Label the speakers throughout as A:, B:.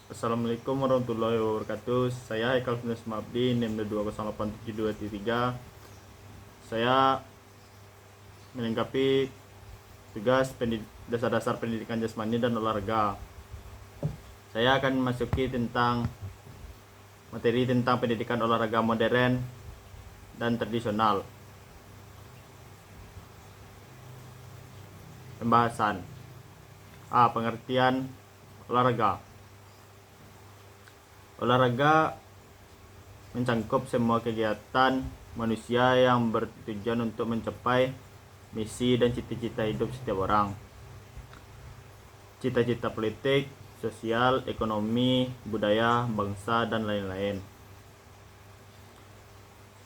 A: Assalamualaikum warahmatullahi wabarakatuh. Saya Haikal Finus Mabdi, NIM 2087233. Saya melengkapi tugas dasar-dasar pendidikan jasmani dan olahraga. Saya akan memasuki materi tentang pendidikan olahraga modern dan tradisional. Pembahasan pengertian olahraga. Olahraga mencangkup semua kegiatan manusia yang bertujuan untuk mencapai misi dan cita-cita hidup setiap orang. Cita-cita politik, sosial, ekonomi, budaya, bangsa, dan lain-lain.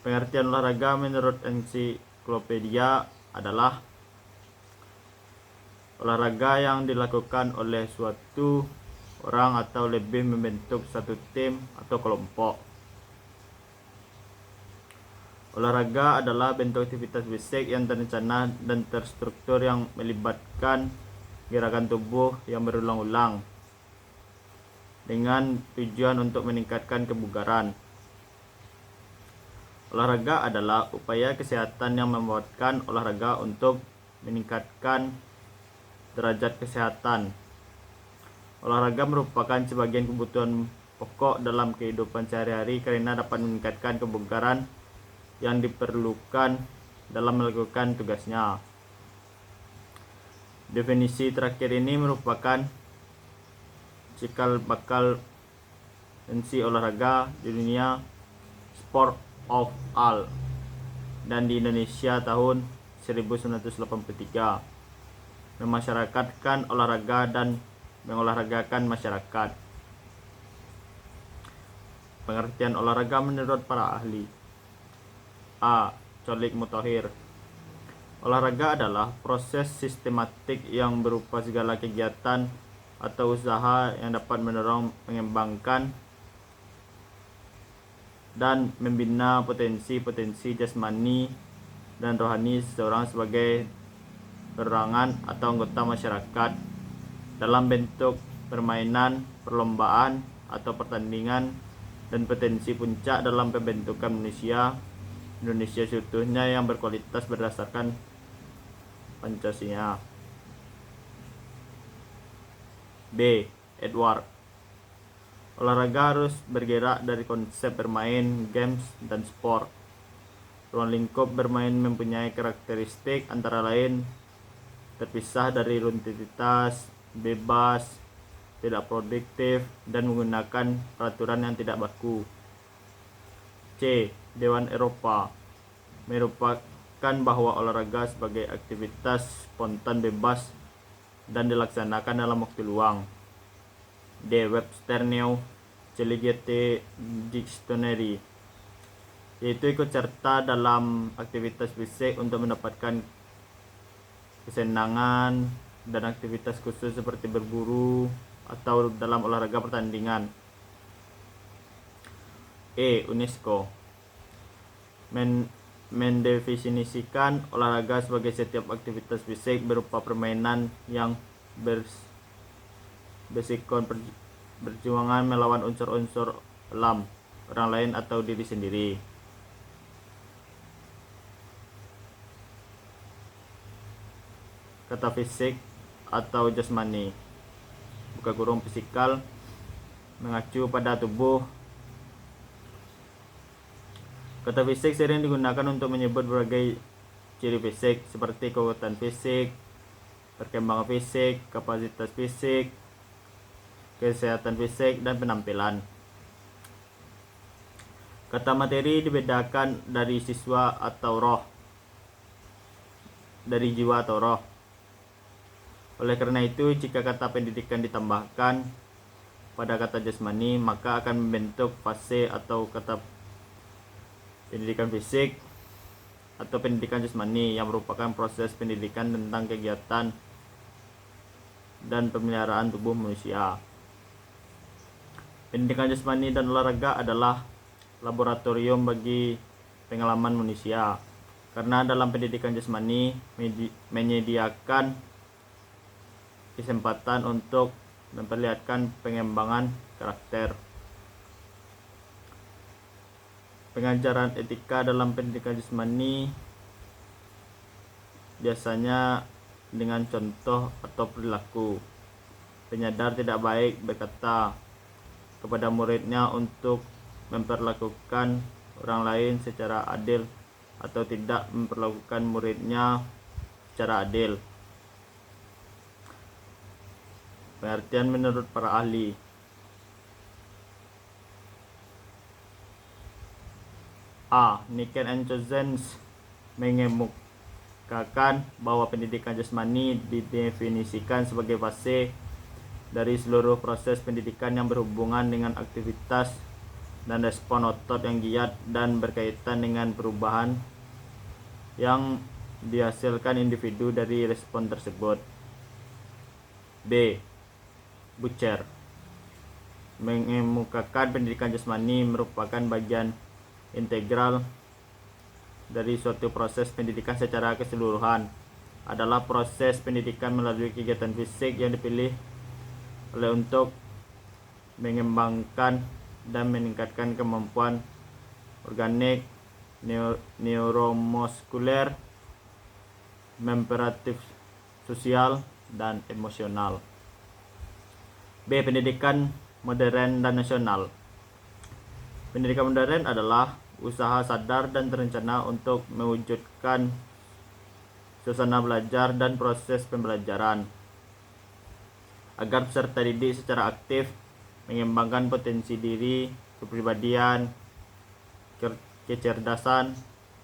A: Pengertian olahraga menurut ensiklopedia adalah olahraga yang dilakukan oleh suatu orang atau lebih membentuk satu tim atau kelompok. Olahraga adalah bentuk aktivitas fisik yang terencana dan terstruktur yang melibatkan gerakan tubuh yang berulang-ulang dengan tujuan untuk meningkatkan kebugaran. Olahraga adalah upaya kesehatan yang memanfaatkan olahraga untuk meningkatkan derajat kesehatan. Olahraga merupakan sebagian kebutuhan pokok dalam kehidupan sehari-hari karena dapat meningkatkan kebugaran yang diperlukan dalam melakukan tugasnya. Definisi terakhir ini merupakan cikal bakal fungsi olahraga di dunia sport of all dan di Indonesia tahun 1983, memasyarakatkan olahraga dan mengolahragakan masyarakat. Pengertian olahraga menurut para ahli. A. Colik Mutahhir. Olahraga adalah proses sistematik yang berupa segala kegiatan atau usaha yang dapat mendorong, mengembangkan, dan membina potensi-potensi jasmani dan rohani seseorang sebagai perorangan atau anggota masyarakat dalam bentuk permainan, perlombaan, atau pertandingan, dan potensi puncak dalam pembentukan manusia Indonesia seutuhnya yang berkualitas berdasarkan Pancasila. B. Edward. Olahraga harus bergerak dari konsep bermain, games, dan sport. Ruang lingkup bermain mempunyai karakteristik antara lain terpisah dari rutinitas, bebas, tidak produktif, dan menggunakan peraturan yang tidak baku. C. Dewan Eropa merupakan bahwa olahraga sebagai aktivitas spontan bebas dan dilaksanakan dalam waktu luang. D. Webster New Collegiate Dictionary, yaitu ikut serta dalam aktivitas fisik untuk mendapatkan kesenangan dan aktivitas khusus seperti berburu atau dalam olahraga pertandingan. E. UNESCO mendefinisikan olahraga sebagai setiap aktivitas fisik berupa permainan yang bersikon perjuangan melawan unsur-unsur alam, orang lain atau diri sendiri. Kata fisik atau jasmani, buka kurung fisikal, mengacu pada tubuh. Kata fisik sering digunakan untuk menyebut berbagai ciri fisik seperti kekuatan fisik, perkembangan fisik, kapasitas fisik, kesehatan fisik, dan penampilan. Kata materi dibedakan dari jiwa atau roh. Oleh karena itu, jika kata pendidikan ditambahkan pada kata jasmani, maka akan membentuk fase atau kata pendidikan fisik atau pendidikan jasmani yang merupakan proses pendidikan tentang kegiatan dan pemeliharaan tubuh manusia. Pendidikan jasmani dan olahraga adalah laboratorium bagi pengalaman manusia, karena dalam pendidikan jasmani menyediakan kesempatan untuk memperlihatkan pengembangan karakter. Pengajaran etika dalam pendidikan jasmani biasanya dengan contoh atau perilaku. Penyadar tidak baik berkata kepada muridnya untuk memperlakukan orang lain secara adil atau tidak memperlakukan muridnya secara adil. Pengertian menurut para ahli. A. Niken and Cousins mengemukakan bahwa pendidikan jasmani didefinisikan sebagai fase dari seluruh proses pendidikan yang berhubungan dengan aktivitas dan respon otot yang giat dan berkaitan dengan perubahan yang dihasilkan individu dari respon tersebut. B. Butcher mengemukakan pendidikan jasmani merupakan bagian integral dari suatu proses pendidikan secara keseluruhan. Adalah proses pendidikan melalui kegiatan fisik yang dipilih oleh untuk mengembangkan dan meningkatkan kemampuan organik, neuromuskuler, imperatif sosial, dan emosional. B. Pendidikan modern dan nasional. Pendidikan modern adalah usaha sadar dan terencana untuk mewujudkan suasana belajar dan proses pembelajaran agar peserta didik secara aktif mengembangkan potensi diri, kepribadian, kecerdasan,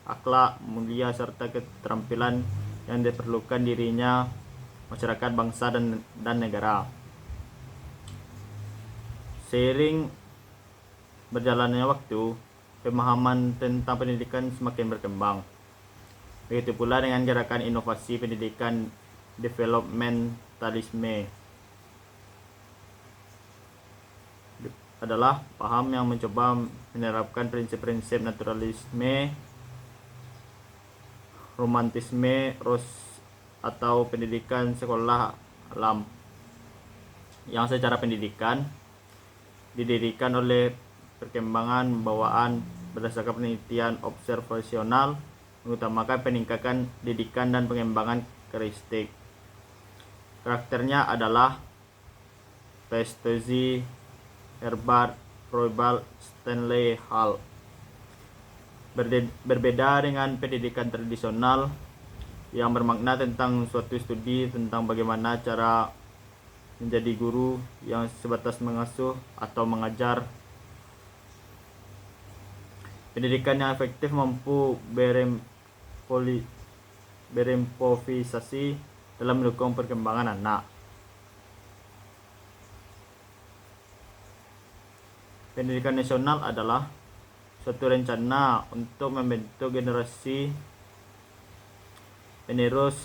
A: akhlak mulia serta keterampilan yang diperlukan dirinya, masyarakat, bangsa, dan negara. Seiring berjalannya waktu, pemahaman tentang pendidikan semakin berkembang. Begitu pula dengan gerakan inovasi pendidikan developmentalisme. Adalah paham yang mencoba menerapkan prinsip-prinsip naturalisme, romantisme, atau pendidikan sekolah alam yang secara pendidikan didirikan oleh perkembangan bawaan berdasarkan penelitian observasional, mengutamakan peningkatan didikan dan pengembangan karakteristik. Karakternya adalah Pestalozzi, Herbart, Froebel, Stanley Hall. Berbeda dengan pendidikan tradisional yang bermakna tentang suatu studi tentang bagaimana cara menjadi guru yang sebatas mengasuh atau mengajar. Pendidikan yang efektif mampu berimprovisasi dalam mendukung perkembangan anak. Pendidikan nasional adalah suatu rencana untuk membentuk generasi penerus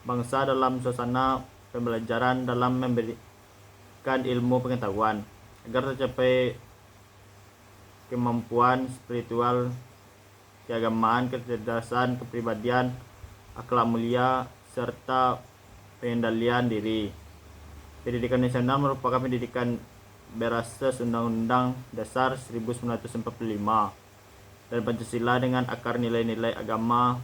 A: bangsa dalam suasana pembelajaran dalam memberikan ilmu pengetahuan agar tercapai kemampuan spiritual, keagamaan, kecerdasan, kepribadian, akhlak mulia, serta pengendalian diri. Pendidikan nasional merupakan pendidikan berasas Undang-Undang Dasar 1945 dan Pancasila dengan akar nilai-nilai agama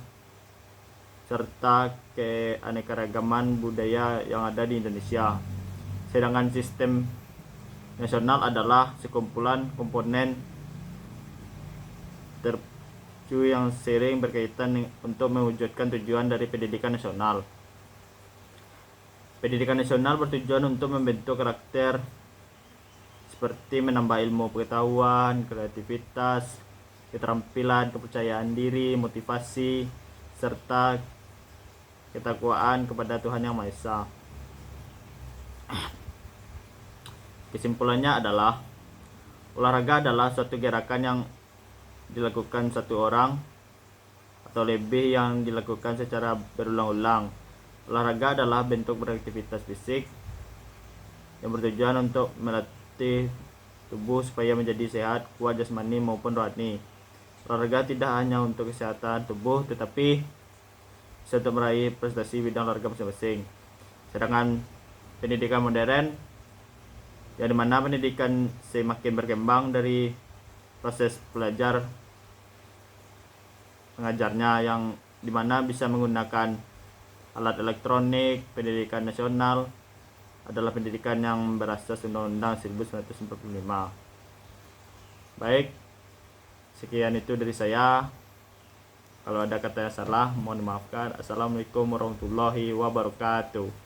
A: serta keanekaragaman budaya yang ada di Indonesia. Sedangkan sistem nasional adalah sekumpulan komponen tertentu yang sering berkaitan untuk mewujudkan tujuan dari pendidikan nasional. Pendidikan nasional bertujuan untuk membentuk karakter seperti menambah ilmu pengetahuan, kreativitas, keterampilan, kepercayaan diri, motivasi, serta ketakwaan kepada Tuhan Yang Maha Esa. Kesimpulannya adalah olahraga adalah suatu gerakan yang dilakukan satu orang atau lebih yang dilakukan secara berulang-ulang. Olahraga adalah bentuk beraktivitas fisik yang bertujuan untuk melatih tubuh supaya menjadi sehat, kuat jasmani maupun rohani. Olahraga tidak hanya untuk kesehatan tubuh tetapi bisa untuk meraih prestasi bidang olahraga masing-masing. Sedangkan pendidikan modern yang dimana pendidikan semakin berkembang dari proses belajar mengajarnya, yang dimana bisa menggunakan alat elektronik. Pendidikan nasional adalah pendidikan yang berasas Undang-Undang 1945. Baik, sekian itu dari saya. Kalau ada kata yang salah mohon dimaafkan. Assalamualaikum warahmatullahi wabarakatuh.